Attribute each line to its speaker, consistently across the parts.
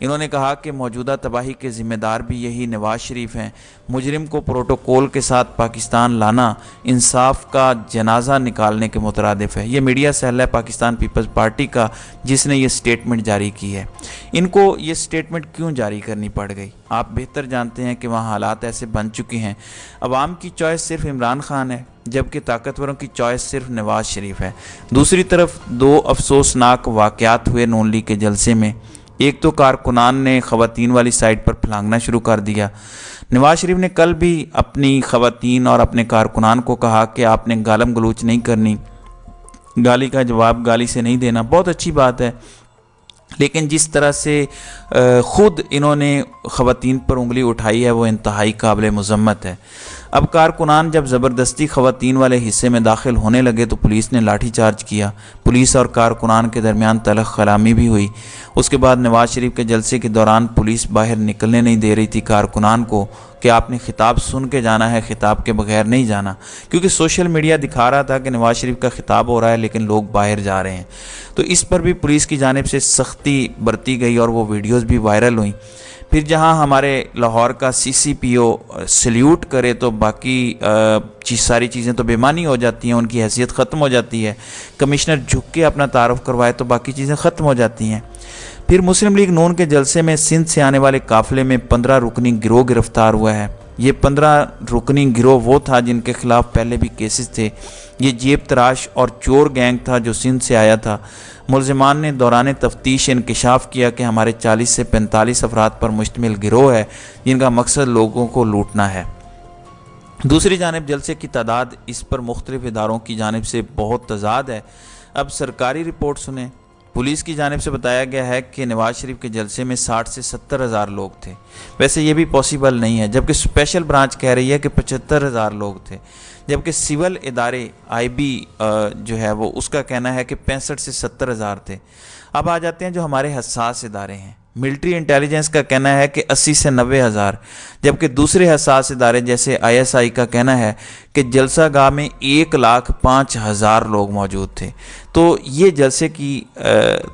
Speaker 1: انہوں نے کہا کہ موجودہ تباہی کے ذمہ دار بھی یہی نواز شریف ہیں۔ مجرم کو پروٹوکول کے ساتھ پاکستان لانا انصاف کا جنازہ نکالنے کے مترادف ہے۔ یہ میڈیا سیل ہے پاکستان پیپلز پارٹی کا جس نے یہ سٹیٹمنٹ جاری کی ہے۔ ان کو یہ سٹیٹمنٹ کیوں جاری کرنی پڑ گئی؟ آپ بہتر جانتے ہیں کہ وہاں حالات ایسے بن چکے ہیں۔ عوام کی چوائس صرف عمران خان ہے، جبکہ طاقتوروں کی چوائس صرف نواز شریف ہے۔ دوسری طرف دو افسوسناک واقعات ہوئے نون لیگ کے جلسے میں۔ ایک تو کارکنان نے خواتین والی سائٹ پر پھلانگنا شروع کر دیا۔ نواز شریف نے کل بھی اپنی خواتین اور اپنے کارکنان کو کہا کہ آپ نے گالم گلوچ نہیں کرنی، گالی کا جواب گالی سے نہیں دینا۔ بہت اچھی بات ہے، لیکن جس طرح سے خود انہوں نے خواتین پر انگلی اٹھائی ہے وہ انتہائی قابل مذمت ہے۔ اب کارکنان جب زبردستی خواتین والے حصے میں داخل ہونے لگے تو پولیس نے لاٹھی چارج کیا۔ پولیس اور کارکنان کے درمیان تلخ کلامی بھی ہوئی۔ اس کے بعد نواز شریف کے جلسے کے دوران پولیس باہر نکلنے نہیں دے رہی تھی کارکنان کو کہ آپ نے خطاب سن کے جانا ہے، خطاب کے بغیر نہیں جانا، کیونکہ سوشل میڈیا دکھا رہا تھا کہ نواز شریف کا خطاب ہو رہا ہے لیکن لوگ باہر جا رہے ہیں۔ تو اس پر بھی پولیس کی جانب سے سختی برتی گئی اور وہ ویڈیوز بھی وائرل ہوئیں۔ پھر جہاں ہمارے لاہور کا CCPO سلیوٹ کرے تو باقی ساری چیزیں تو بے معنی ہو جاتی ہیں، ان کی حیثیت ختم ہو جاتی ہے۔ کمشنر جھک کے اپنا تعارف کروائے تو باقی چیزیں ختم ہو جاتی ہیں۔ پھر مسلم لیگ نون کے جلسے میں سندھ سے آنے والے قافلے میں 15 رکنی گروہ گرفتار ہوا ہے۔ یہ 15 رکنی گروہ وہ تھا جن کے خلاف پہلے بھی کیسز تھے۔ یہ جیب تراش اور چور گینگ تھا جو سندھ سے آیا تھا۔ ملزمان نے دوران تفتیش انکشاف کیا کہ ہمارے 40 سے 45 افراد پر مشتمل گروہ ہے جن کا مقصد لوگوں کو لوٹنا ہے۔ دوسری جانب جلسے کی تعداد اس پر مختلف اداروں کی جانب سے بہت تضاد ہے۔ اب سرکاری رپورٹ سنیں۔ پولیس کی جانب سے بتایا گیا ہے کہ نواز شریف کے جلسے میں 60 سے 70 ہزار لوگ تھے۔ ویسے یہ بھی پاسبل نہیں ہے، جبکہ اسپیشل برانچ کہہ رہی ہے کہ 75 ہزار لوگ تھے، جبکہ سول ادارے IB جو ہے وہ اس کا کہنا ہے کہ 65 سے 70 ہزار تھے۔ اب آ جاتے ہیں جو ہمارے حساس ادارے ہیں۔ ملٹری انٹیلیجنس کا کہنا ہے کہ 80 سے 90 ہزار، جبکہ دوسرے حساس ادارے جیسے ISI کا کہنا ہے کہ جلسہ گاہ میں 1,05,000 لوگ موجود تھے۔ تو یہ جلسے کی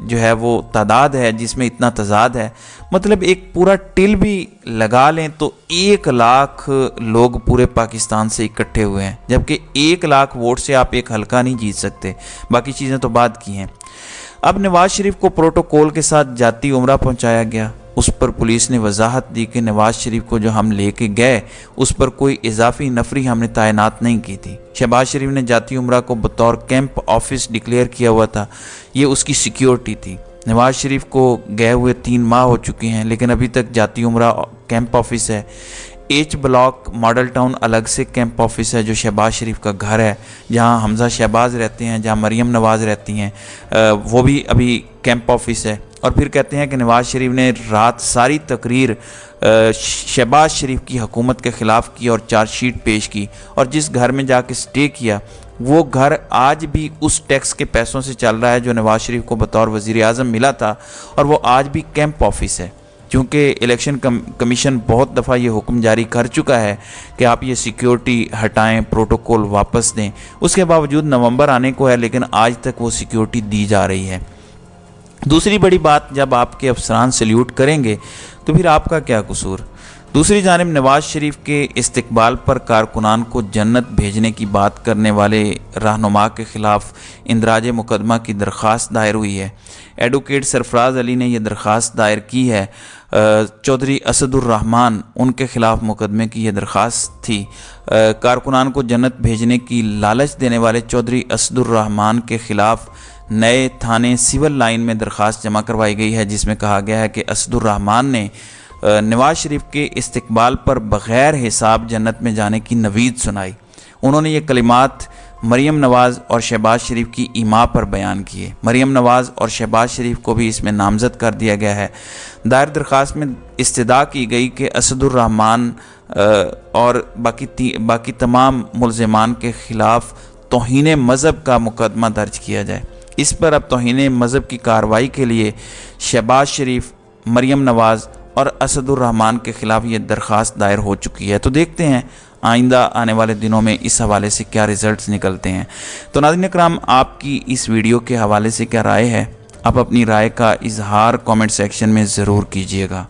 Speaker 1: جو ہے وہ تعداد ہے جس میں اتنا تضاد ہے، مطلب ایک پورا ٹل بھی لگا لیں تو 1,00,000 لوگ پورے پاکستان سے اکٹھے ہوئے ہیں، جبکہ 1,00,000 ووٹ سے آپ ایک حلقہ نہیں جیت سکتے، باقی چیزیں تو بات کی ہیں۔ اب نواز شریف کو پروٹوکول کے ساتھ جاتی عمرہ پہنچایا گیا۔ اس پر پولیس نے وضاحت دی کہ نواز شریف کو جو ہم لے کے گئے اس پر کوئی اضافی نفری ہم نے تعینات نہیں کی تھی۔ شہباز شریف نے جاتی عمرہ کو بطور کیمپ آفس ڈکلیئر کیا ہوا تھا، یہ اس کی سیکیورٹی تھی۔ نواز شریف کو گئے ہوئے 3 ماہ ہو چکے ہیں لیکن ابھی تک جاتی عمرہ کیمپ آفس ہے۔ H بلاک ماڈل ٹاؤن الگ سے کیمپ آفس ہے جو شہباز شریف کا گھر ہے، جہاں حمزہ شہباز رہتے ہیں، جہاں مریم نواز رہتی ہیں، وہ بھی ابھی کیمپ آفس ہے۔ اور پھر کہتے ہیں کہ نواز شریف نے رات ساری تقریر شہباز شریف کی حکومت کے خلاف کی اور چارج شیٹ پیش کی، اور جس گھر میں جا کے سٹے کیا وہ گھر آج بھی اس ٹیکس کے پیسوں سے چل رہا ہے جو نواز شریف کو بطور وزیر اعظم ملا تھا، اور وہ آج بھی کیمپ آفس ہے۔ چونکہ الیکشن کمیشن بہت دفعہ یہ حکم جاری کر چکا ہے کہ آپ یہ سیکیورٹی ہٹائیں، پروٹوکول واپس دیں، اس کے باوجود نومبر آنے کو ہے لیکن آج تک وہ سیکیورٹی دی جا رہی ہے۔ دوسری بڑی بات، جب آپ کے افسران سلیوٹ کریں گے تو پھر آپ کا کیا قصور؟ دوسری جانب نواز شریف کے استقبال پر کارکنان کو جنت بھیجنے کی بات کرنے والے رہنما کے خلاف اندراج مقدمہ کی درخواست دائر ہوئی ہے۔ ایڈوکیٹ سرفراز علی نے یہ درخواست دائر کی ہے۔ چودھری اسد الرحمان ان کے خلاف مقدمے کی یہ درخواست تھی۔ کارکنان کو جنت بھیجنے کی لالچ دینے والے چودھری اسد الرحمان کے خلاف نئے تھانے سول لائن میں درخواست جمع کروائی گئی ہے، جس میں کہا گیا ہے کہ اسد الرحمان نے نواز شریف کے استقبال پر بغیر حساب جنت میں جانے کی نوید سنائی۔ انہوں نے یہ کلمات مریم نواز اور شہباز شریف کی ایما پر بیان کیے۔ مریم نواز اور شہباز شریف کو بھی اس میں نامزد کر دیا گیا ہے۔ دائر درخواست میں استدعا کی گئی کہ اسد الرحمان اور باقی تمام ملزمان کے خلاف توہین مذہب کا مقدمہ درج کیا جائے۔ اس پر اب توہین مذہب کی کارروائی کے لیے شہباز شریف، مریم نواز اور اسد الرحمان کے خلاف یہ درخواست دائر ہو چکی ہے۔ تو دیکھتے ہیں آئندہ آنے والے دنوں میں اس حوالے سے کیا ریزلٹس نکلتے ہیں۔ تو ناظرین اکرام، آپ کی اس ویڈیو کے حوالے سے کیا رائے ہے؟ آپ اپنی رائے کا اظہار کامنٹ سیکشن میں ضرور کیجیے گا۔